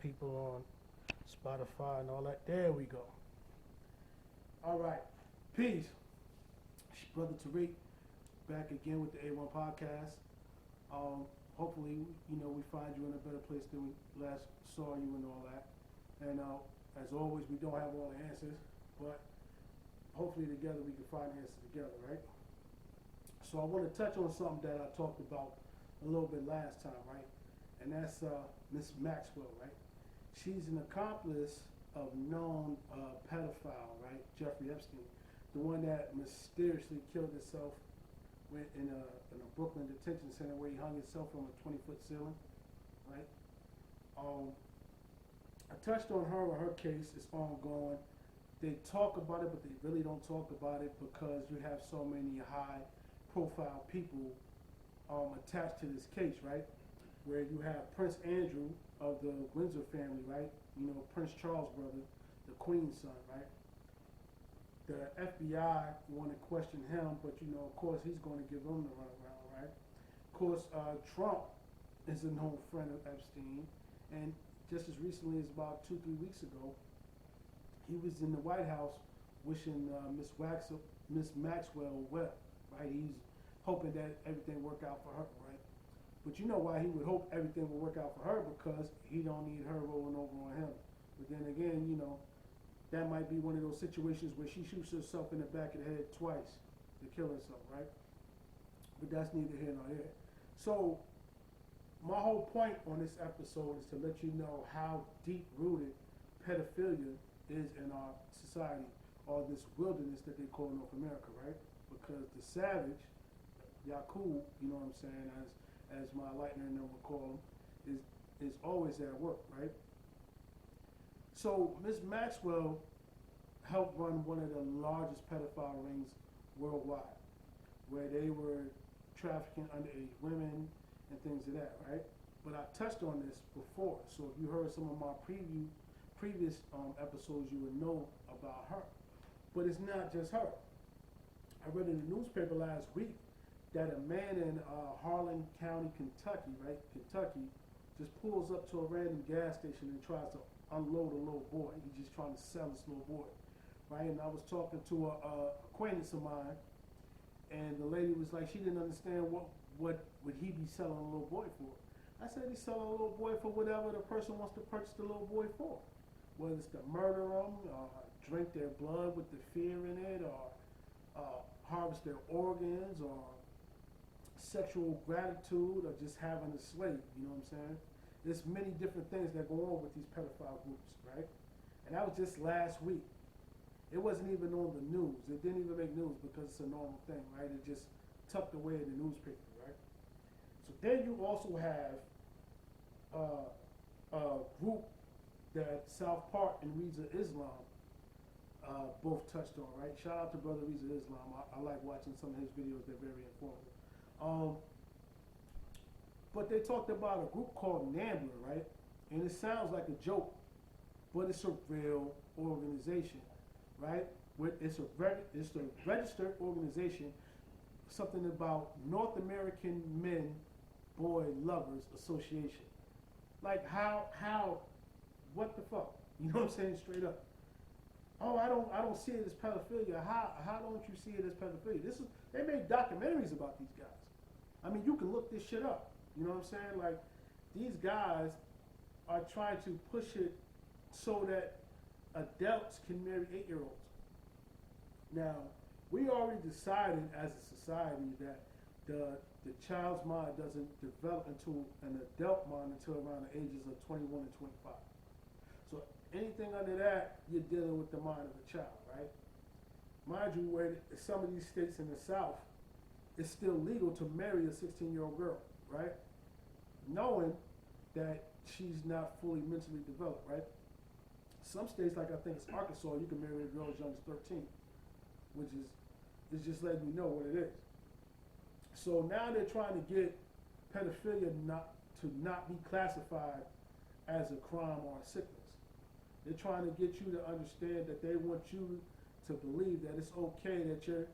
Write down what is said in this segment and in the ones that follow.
people on Spotify and all that. There we go. All right. Peace. It's Brother Tariq back again with the A1 podcast. Hopefully, we find you in a better place than we last saw you and all that. And as always, we don't have all the answers, but hopefully together we can find answers together, right? So I want to touch on something that I talked about a little bit last time, right? And that's Miss Maxwell, right? She's an accomplice of known pedophile, right? Jeffrey Epstein, the one that mysteriously killed himself in a Brooklyn detention center where he hung himself from a 20-foot ceiling, right? I touched on her case. It's ongoing. They talk about it, but they really don't talk about it because you have so many high-profile people attached to this case, right? Where you have Prince Andrew of the Windsor family, right? Prince Charles' brother, the Queen's son, right? The FBI want to question him, but of course, he's going to give them the runaround, right? Of course, Trump is a known friend of Epstein, and just as recently as about 2-3 weeks ago, he was in the White House wishing Miss Maxwell well, right? He's hoping that everything work out for her, right? But you know why he would hope everything will work out for her? Because he don't need her rolling over on him. But then again, that might be one of those situations where she shoots herself in the back of the head twice to kill herself, right? But that's neither here nor there. So my whole point on this episode is to let you know how deep-rooted pedophilia is in our society, or this wilderness that they call North America, right? Because the savage, Yakub, you know what I'm saying, as my lightning would call him, is always at work, right? So Ms. Maxwell helped run one of the largest pedophile rings worldwide, where they were trafficking underage women and things of that, right? But I touched on this before, so if you heard some of my previous episodes, you would know about her. But it's not just her. I read in the newspaper last week that a man in Harlan County, Kentucky, right? Kentucky, just pulls up to a random gas station and tries to unload a little boy. He's just trying to sell this little boy, right? And I was talking to a acquaintance of mine, and the lady was like, she didn't understand what would he be selling a little boy for. I said he's selling a little boy for whatever the person wants to purchase the little boy for. Whether it's to murder them, or drink their blood with the fear in it, or harvest their organs, or sexual gratitude, or just having a slave, you know what I'm saying? There's many different things that go on with these pedophile groups, right? And that was just last week. It wasn't even on the news. It didn't even make news because it's a normal thing, right? It just tucked away in the newspaper, right? So then you also have a group that South Park and Reza Islam both touched on, right? Shout out to Brother Reza Islam. I like watching some of his videos. They're very informative. But they talked about a group called NAMBLA, right? And it sounds like a joke, but it's a real organization, right? It's a registered organization, something about North American Men Boy Lovers Association. Like what the fuck? You know what I'm saying? Straight up. Oh, I don't see it as pedophilia. How don't you see it as pedophilia? They made documentaries about these guys. I mean, you can look this shit up. You know what I'm saying? Like, these guys are trying to push it so that adults can marry 8-year-olds. Now, we already decided as a society that the child's mind doesn't develop into an adult mind until around the ages of 21 and 25. So anything under that, you're dealing with the mind of a child, right? Mind you, where some of these states in the South, it's still legal to marry a 16-year-old girl, right? Knowing that she's not fully mentally developed, right? Some states, like I think it's Arkansas, you can marry a girl as young as 13, which is just letting you know what it is. So now they're trying to get pedophilia not be classified as a crime or a sickness. They're trying to get you to understand that they want you to believe that it's okay that your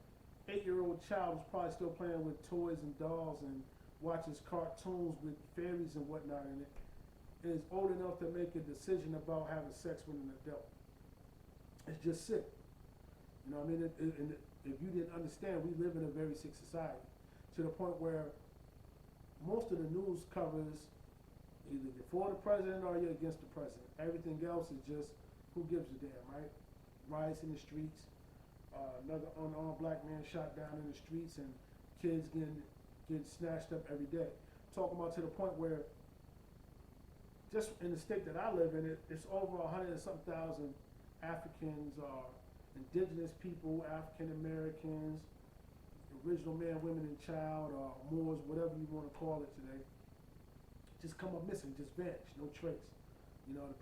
8-year-old child is probably still playing with toys and dolls and watches cartoons with fairies and whatnot in it, is old enough to make a decision about having sex with an adult. It's just sick. You know what I mean? And if you didn't understand, we live in a very sick society to the point where most of the news covers either you're for the president or you're against the president. Everything else is just who gives a damn, right? Riots in the streets, another unarmed black man shot down in the streets, and kids getting snatched up every day. Talking about to the point where just in the state that I live in, it's over 100 and some thousand Africans or indigenous people, African Americans, original man, women, and child, or Moors, whatever you want to call it today, just come up missing, just vanish, no trace. You know, the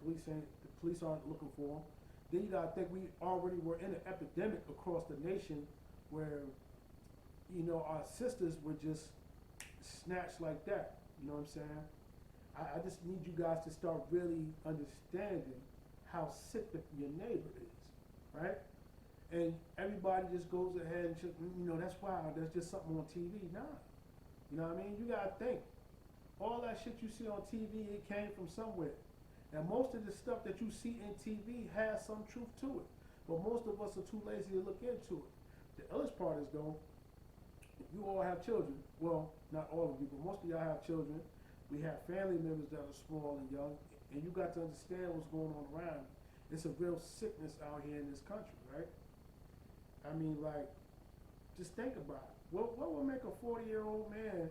police aren't looking for them. Then you gotta think we already were in an epidemic across the nation where, you know, our sisters were just snatched like that. You know what I'm saying? I just need you guys to start really understanding how sick your neighbor is, right? And everybody just goes ahead and just, you know, that's wild, that's just something on TV. Nah. You know what I mean? You gotta think. All that shit you see on TV, it came from somewhere. And most of the stuff that you see in TV has some truth to it. But most of us are too lazy to look into it. The illest part is though, you all have children. Well, not all of you, but most of y'all have children. We have family members that are small and young. And you got to understand what's going on around. It's a real sickness out here in this country, right? I mean, like, just think about it. What would make a 40-year-old man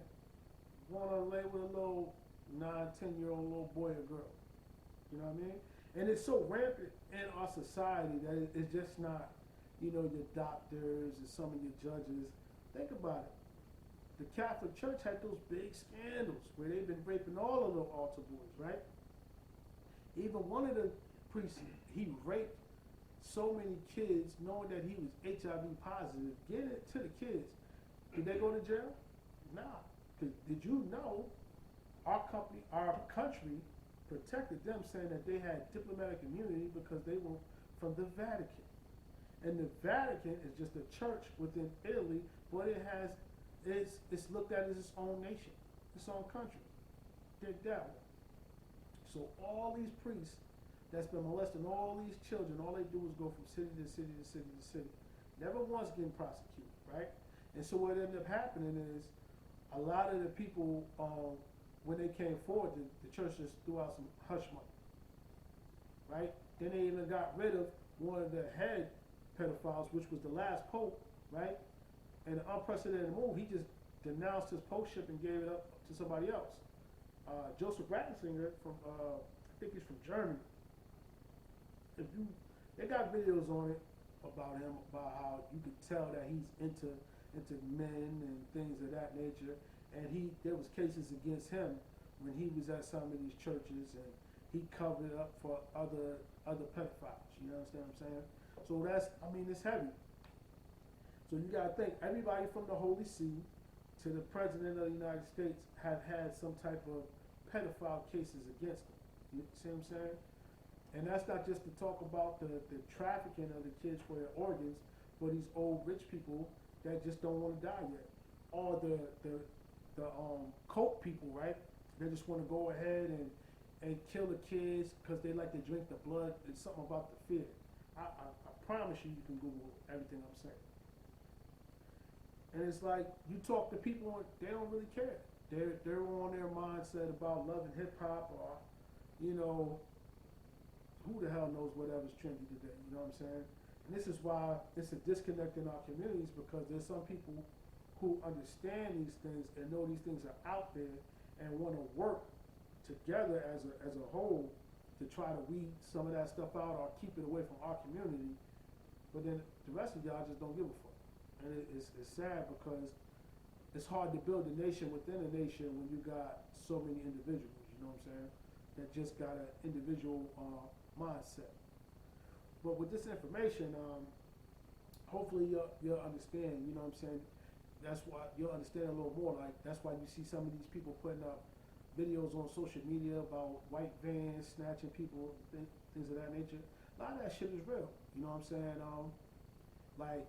want to lay with a little 9, 10-year-old little boy or girl? You know what I mean? And it's so rampant in our society that it's just not, you know, your doctors and some of your judges. Think about it. The Catholic Church had those big scandals where they've been raping all the little altar boys, right? Even one of the priests, he raped so many kids knowing that he was HIV positive. Get it to the kids. Did they go to jail? Nah. Did you know our country protected them, saying that they had diplomatic immunity because they were from the Vatican. And the Vatican is just a church within Italy, but it's looked at as its own nation, its own country. Dig that one. So all these priests that's been molesting all these children, all they do is go from city to city to city to city. Never once getting prosecuted, right? And so what ended up happening is a lot of the people, when they came forward, the church just threw out some hush money, right? Then they even got rid of one of the head pedophiles, which was the last pope, right? In an unprecedented move, he just denounced his postship and gave it up to somebody else. Joseph Ratzinger from, I think he's from Germany. They got videos on it about him, about how you could tell that he's into men and things of that nature. And there was cases against him when he was at some of these churches, and he covered up for other pedophiles. You understand what I'm saying? So it's heavy. So you gotta think, everybody from the Holy See to the President of the United States have had some type of pedophile cases against them. You see what I'm saying? And that's not just to talk about the trafficking of the kids for their organs, but these old rich people that just don't want to die yet. Or the coke people, right? They just want to go ahead and kill the kids because they like to drink the blood. It's something about the fear. I promise you can Google everything I'm saying. And it's like, you talk to people, they don't really care. They're on their mindset about loving hip hop, or, you know, who the hell knows whatever's trendy today, you know what I'm saying? And this is why it's a disconnect in our communities, because there's some people who understand these things and know these things are out there and want to work together as a whole to try to weed some of that stuff out or keep it away from our community. But then the rest of y'all just don't give a fuck. And it's sad, because it's hard to build a nation within a nation when you got so many individuals, you know what I'm saying, that just got an individual mindset. But with this information, hopefully you'll understand, you know what I'm saying. That's why you'll understand a little more. Like, that's why you see some of these people putting up videos on social media about white vans snatching people, things of that nature. A lot of that shit is real, you know what I'm saying. Like,